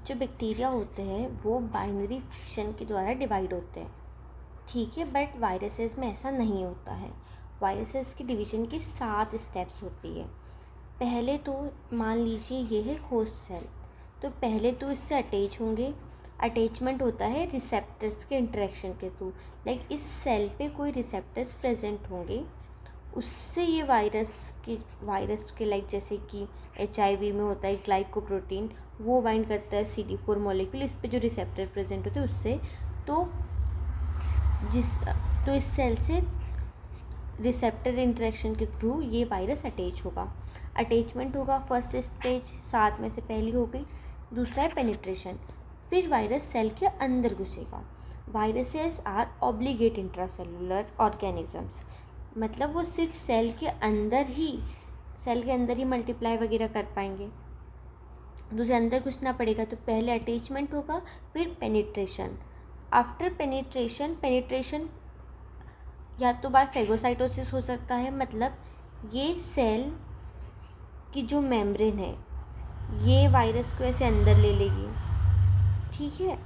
जो बैक्टीरिया होते हैं वो बाइनरी फिशन के द्वारा डिवाइड होते हैं, ठीक है। बट वायरसेस में ऐसा नहीं होता है। वायरसेस की डिवीजन की 7 स्टेप्स होती है। पहले तो मान लीजिए ये है होस्ट सेल, तो पहले तो इससे अटैच होंगे। अटैचमेंट होता है रिसेप्टर्स के इंटरेक्शन के थ्रू, लाइक इस सेल पे कोई रिसेप्टर्स प्रेजेंट होंगे, उससे ये वायरस के लाइक जैसे कि HIV में होता है ग्लाइकोप्रोटीन, वो बाइंड करता है CD4 मॉलिक्यूल, इस पे जो रिसेप्टर प्रेजेंट होते हैं उससे। तो इस सेल से रिसेप्टर इंटरेक्शन के थ्रू ये वायरस अटैच होगा। अटैचमेंट होगा, फर्स्ट स्टेज 7 में से पहली हो गई। दूसरा है पेनिट्रेशन, फिर वायरस सेल के अंदर घुसेगा। Viruses are obligate intracellular organisms, मतलब वो सिर्फ सेल के अंदर ही मल्टीप्लाई वगैरह कर पाएंगे, तो उसे अंदर घुसना पड़ेगा। तो पहले अटैचमेंट होगा, फिर पेनिट्रेशन। आफ्टर पेनिट्रेशन या तो बाय फेगोसाइटोसिस हो सकता है, मतलब ये सेल की जो मेम्ब्रेन है ये वायरस को ऐसे अंदर ले लेगी, ठीक है।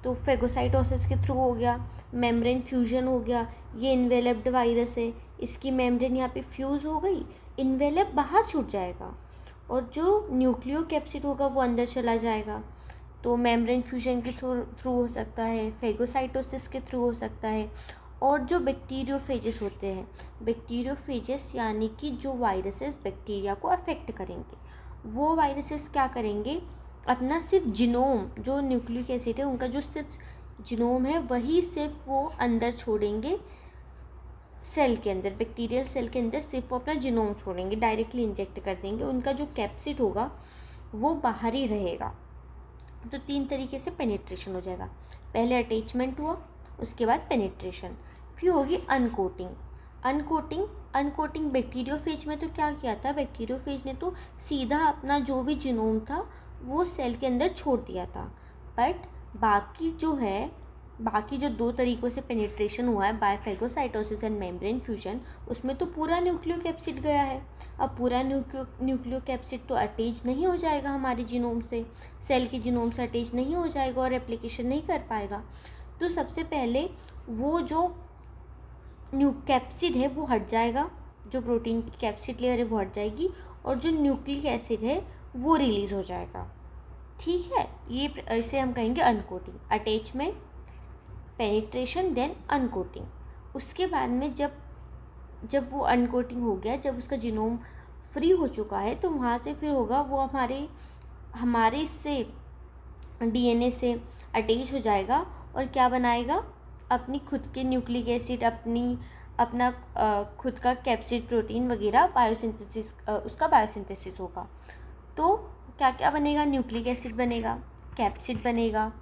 तो फेगोसाइटोसिस के थ्रू हो गया, मेम्ब्रेन फ्यूजन हो गया। ये इन्वेलप्ड वायरस है, इसकी मेम्ब्रेन यहाँ पे फ्यूज़ हो गई, इन्वेलप बाहर छूट जाएगा और जो न्यूक्लियोकैप्सिड होगा वो अंदर चला जाएगा। तो मेम्ब्रेन फ्यूजन के थ्रू हो सकता है, फेगोसाइटोसिस के थ्रू हो सकता है। और जो बैक्टीरियोफेजेस होते हैं, बैक्टीरियोफेजेस यानी कि जो वायरसेस बैक्टीरिया को अफेक्ट करेंगे, वो वायरसेस क्या करेंगे, अपना सिर्फ जिनोम, जो न्यूक्लिक एसिड है उनका जो सिर्फ जिनोम है वही सिर्फ वो अंदर छोड़ेंगे सेल के अंदर, बैक्टीरियल सेल के अंदर सिर्फ वो अपना जिनोम छोड़ेंगे, डायरेक्टली इंजेक्ट कर देंगे। उनका जो कैप्सिड होगा वो बाहर ही रहेगा। तो 3 तरीके से पेनिट्रेशन हो जाएगा। पहले अटैचमेंट हुआ, उसके बाद पेनिट्रेशन, फिर होगी अनकोटिंग बैक्टीरियोफेज में तो क्या किया था, बैक्टीरियोफेज ने तो सीधा अपना जो भी जिनोम था वो सेल के अंदर छोड़ दिया था। बट बाकी जो 2 तरीक़ों से पेनिट्रेशन हुआ है, by phagocytosis and membrane fusion, उसमें तो पूरा न्यूक्लियोकैप्सिड गया है। अब पूरा न्यूक्लियोकैप्सिड तो अटैच नहीं हो जाएगा हमारे जिनोम से, सेल के जिनोम से अटैच नहीं हो जाएगा और रेप्लिकेशन नहीं कर पाएगा। तो सबसे पहले वो जो कैप्सिड है वो हट जाएगा, जो प्रोटीन की कैप्सिड लेयर है वो हट जाएगी, और जो न्यूक्लिक एसिड है वो रिलीज़ हो जाएगा, ठीक है। इसे हम कहेंगे uncoating. Attachment, penetration, then uncoating. उसके बाद में जब वो अनकोटिंग हो गया, जब उसका जिनोम फ्री हो चुका है, तो वहाँ से फिर होगा वो हमारे इससे DNA से अटैच हो जाएगा और क्या बनाएगा, अपनी खुद के न्यूक्लिक एसिड, अपना खुद का कैप्सिड प्रोटीन वगैरह बायोसिंथेसिस, उसका बायोसिंथेसिस होगा। तो क्या क्या बनेगा, न्यूक्लिक एसिड बनेगा, कैप्सिड बनेगा,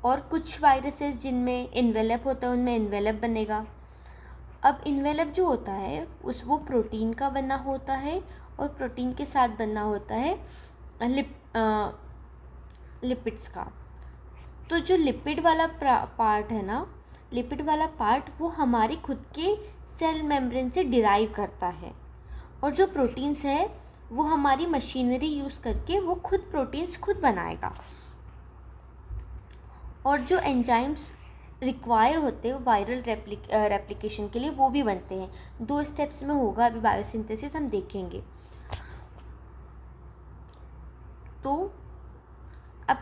और कुछ वायरसेस जिनमें इन्वेलप होता है उनमें इन्वेलप बनेगा। अब इन्वेलप जो होता है वो प्रोटीन का बना होता है, और प्रोटीन के साथ बना होता है लिपिड्स का। तो जो लिपिड वाला पार्ट है ना, लिपिड वाला पार्ट वो हमारी खुद के सेल मेम्ब्रेन से डिराइव करता है, और जो प्रोटीन्स है वो हमारी मशीनरी यूज़ करके वो प्रोटीन्स खुद बनाएगा। और जो एंजाइम्स रिक्वायर होते हैं वायरल रेप्लिकेशन के लिए वो भी बनते हैं। 2 स्टेप्स में होगा अभी बायोसिंथेसिस, हम देखेंगे। तो अब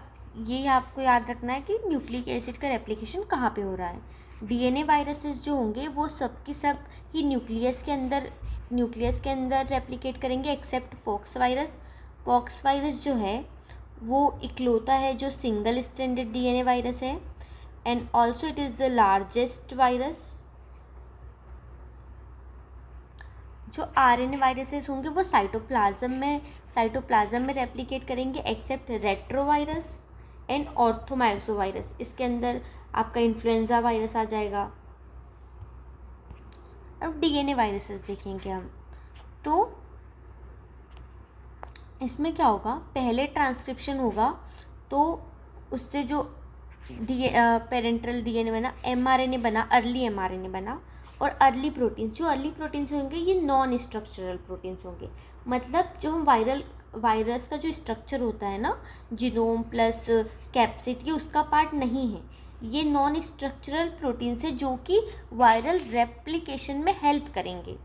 ये आपको याद रखना है कि न्यूक्लिक एसिड का रेप्लिकेशन कहाँ पे हो रहा है। DNA वायरसेस जो होंगे वो सब की सब ही न्यूक्लियस के अंदर रेप्लिकेट करेंगे, except pox virus. Pox virus जो है वो इकलौता है जो सिंगल स्ट्रैंडेड DNA वायरस है, and also it is the largest virus. जो RNA वायरसेस होंगे वो साइटोप्लाज्म में रेप्लिकेट करेंगे, except retrovirus and orthomyxo virus. इसके अंदर आपका इन्फ्लुएंजा वायरस आ जाएगा। अब DNA वायरसेस देखेंगे हम, तो इसमें क्या होगा, पहले ट्रांसक्रिप्शन होगा, तो उससे जो पेरेंटल DNA बना, mRNA बना, अर्ली mRNA बना, और अर्ली प्रोटीन्स होंगे ये नॉन स्ट्रक्चरल प्रोटीन्स होंगे। मतलब जो हम वायरल वायरस का जो स्ट्रक्चर होता है ना, जीनोम प्लस कैप्सिड, ये उसका पार्ट नहीं है। ये नॉन स्ट्रक्चरल प्रोटीन्स है जो कि वायरल रेप्लिकेशन में हेल्प करेंगे।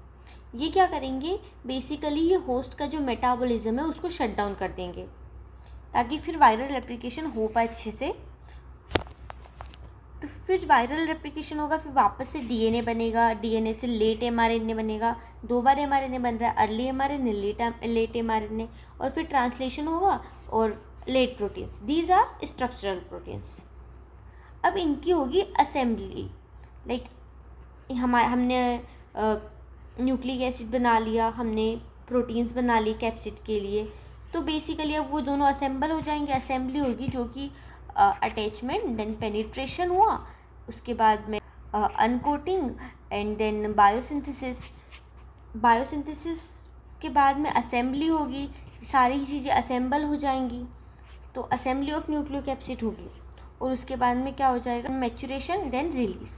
ये क्या करेंगे, बेसिकली ये होस्ट का जो मेटाबॉलिज्म है उसको शट डाउन कर देंगे ताकि फिर वायरल रेप्लिकेशन हो पाए अच्छे से। तो फिर वायरल रेप्लिकेशन होगा, फिर वापस से डीएनए बनेगा, डीएनए से लेट एमआरएनए बनेगा, 2 बार एमआरएनए बन रहा है, अर्ली एमआरएनए, लेट एमआरएनए, और फिर ट्रांसलेशन होगा और late proteins. These are structural proteins. अब इनकी होगी असेंबली, लाइक हमने न्यूक्लिक एसिड बना लिया, हमने प्रोटीन्स बना लिए कैप्सिड के लिए, तो बेसिकली अब वो दोनों असेंबल हो जाएंगे। असेंबली होगी जो कि अटैचमेंट, देन पेनिट्रेशन हुआ, उसके बाद में uncoating and then biosynthesis. Biosynthesis के बाद में असेंबली होगी, सारी ही चीज़ें असेंबल हो जाएंगी, तो असेंबली ऑफ न्यूक्लियोकैप्सिड होगी, और उसके बाद में क्या हो जाएगा, मैच्योरेशन देन रिलीज।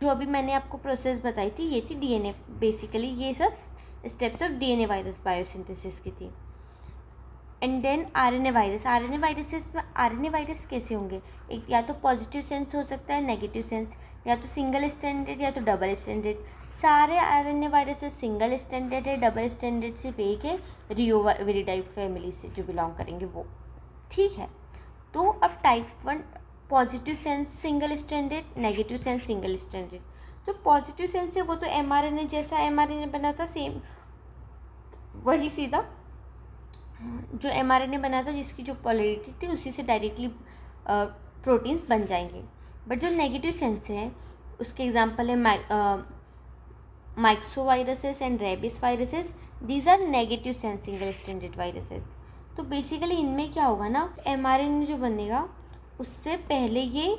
जो अभी मैंने आपको प्रोसेस बताई थी ये थी डीएनए, बेसिकली ये सब steps of DNA virus biosynthesis की थी। And then RNA virus. RNA virus कैसे होंगे, एक या तो पॉजिटिव सेंस हो सकता है, नेगेटिव सेंस, या तो सिंगल स्टैंडर्ड या तो डबल स्टैंडर्ड। सारे आरएनए वायरसेस सिंगल स्टैंडर्ड है, डबल स्टैंडर्ड सिर्फ एक है, रियोविरिडाई फैमिली से जो बिलोंग करेंगे वो, ठीक है। तो अब type 1 positive sense single standard, negative sense single standard. जो पॉजिटिव सेंस है वो तो एमआरएनए जैसा एमआरएनए बना था, सेम वही सीधा जो एमआरएनए बना था, जिसकी जो पोलैरिटी थी उसी से डायरेक्टली प्रोटीन्स बन जाएंगे। बट जो नेगेटिव सेंस है उसके एग्जांपल है myxoviruses and rabies viruses. These are negative sense single standard viruses. तो बेसिकली इनमें क्या होगा ना, एमआरएनए जो बनेगा उससे पहले ये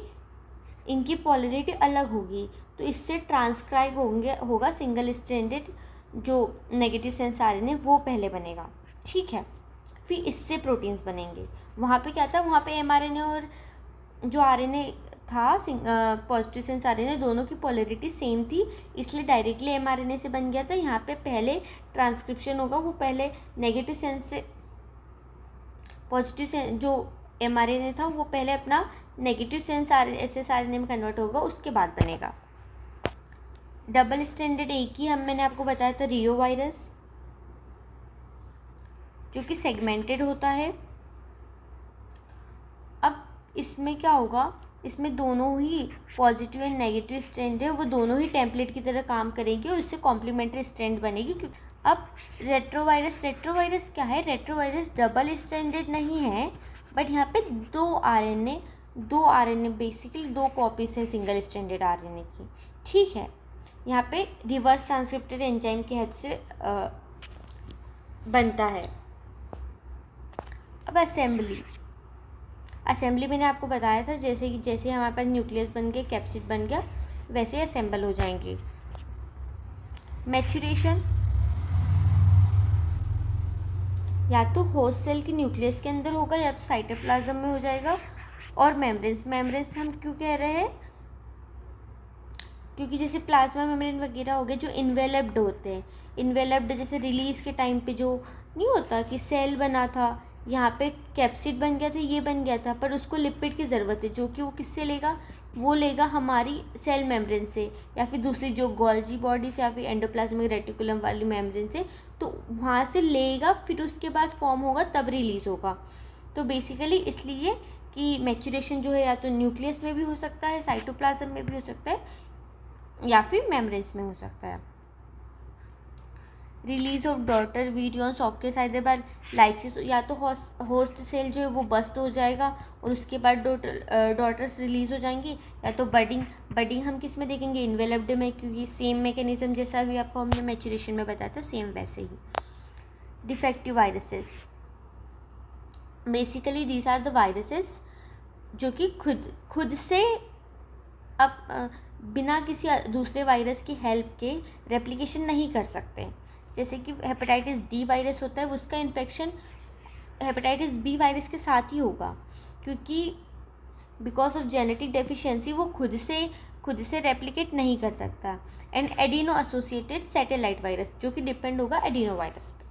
इनकी पोलैरिटी अलग होगी, तो इससे ट्रांसक्राइब होगा सिंगल स्ट्रैंडेड जो नेगेटिव सेंस आरएनए वो पहले बनेगा, ठीक है। फिर इससे प्रोटीन्स बनेंगे। वहाँ पे क्या था, वहाँ पे एमआरएनए और जो आरएनए था पॉजिटिव सेंस आरएनए दोनों की पोलैरिटी सेम थी, इसलिए डायरेक्टली एमआरएनए से बन गया था। यहाँ पे पहले ट्रांसक्रिप्शन होगा, वो पहले नेगेटिव सेंस से पॉजिटिव सेंस जो एमआरएनए था वो पहले अपना नेगेटिव सेंस एसएसआरएनए में कन्वर्ट होगा, उसके बाद बनेगा। डबल स्टैंडर्ड एक ही मैंने आपको बताया था, रियो वायरस, जो कि सेगमेंटेड होता है। अब इसमें क्या होगा, इसमें दोनों ही पॉजिटिव एंड नेगेटिव स्ट्रैंड है वो दोनों ही टेम्पलेट की तरह काम करेंगे और इससे कॉम्प्लीमेंट्री स्ट्रैंड बनेगी। अब रेट्रोवायरस क्या है, रेट्रोवायरस डबल स्ट्रैंडेड नहीं है, बट यहाँ पे दो आरएनए बेसिकली 2 कॉपीज है सिंगल स्ट्रैंडेड आरएनए की, ठीक है। यहाँ पे रिवर्स ट्रांसक्रिप्टेड एंजाइम की हेल्प से बनता है। अब असेंबली मैंने आपको बताया था, जैसे हमारे पास न्यूक्लियस बन गया, कैप्सिड बन गया, वैसे असेंबल हो जाएंगे। मैच्योरेशन या तो होस्ट सेल के न्यूक्लियस के अंदर होगा या तो साइटोप्लाज्म में हो जाएगा। और मेम्ब्रेन्स हम क्यों कह रहे हैं, क्योंकि जैसे प्लाज्मा मेम्ब्रेन वगैरह हो गए जो इन्वेलप्ड होते हैं, इन्वेलप्ड जैसे रिलीज़ के टाइम पे जो नहीं होता कि सेल बना था, यहाँ पे कैप्सिड बन गया था, ये बन गया था, पर उसको लिपिड की ज़रूरत है, जो कि वो किससे लेगा, वो लेगा हमारी सेल मेम्ब्रेन से या फिर दूसरी जो गोल्जी बॉडी से या फिर एंडोप्लाज्मिक रेटिकुलम वाली मेम्ब्रेन से, तो वहाँ से लेगा, फिर उसके बाद फॉर्म होगा तब रिलीज़ होगा। तो बेसिकली इसलिए कि मैच्योरेशन जो है या तो न्यूक्लियस में भी हो सकता है, साइटोप्लाज्म में भी हो सकता है, या फिर मेम्ब्रेन्स में हो सकता है। Release of daughter videos of side bar lysis, या तो होस्ट सेल जो है वो बस्ट हो जाएगा और उसके बाद डॉटर्स रिलीज हो जाएंगी, या तो बडिंग हम किस में देखेंगे, इन्वेलप्ड में, क्योंकि सेम मैकेनिज्म जैसा भी आपको हमने मैच्योरेशन में बताया था सेम वैसे ही। Defective viruses, basically these are the viruses जो कि खुद से अब बिना किसी दूसरे वायरस की हेल्प के रेप्लिकेशन नहीं कर सकते। जैसे कि हेपेटाइटिस डी वायरस होता है, उसका इन्फेक्शन हेपेटाइटिस बी वायरस के साथ ही होगा, क्योंकि बिकॉज ऑफ जेनेटिक डेफिशिएंसी वो खुद से रेप्लिकेट नहीं कर सकता। And adeno associated satellite virus जो कि डिपेंड होगा एडिनो वायरस पे।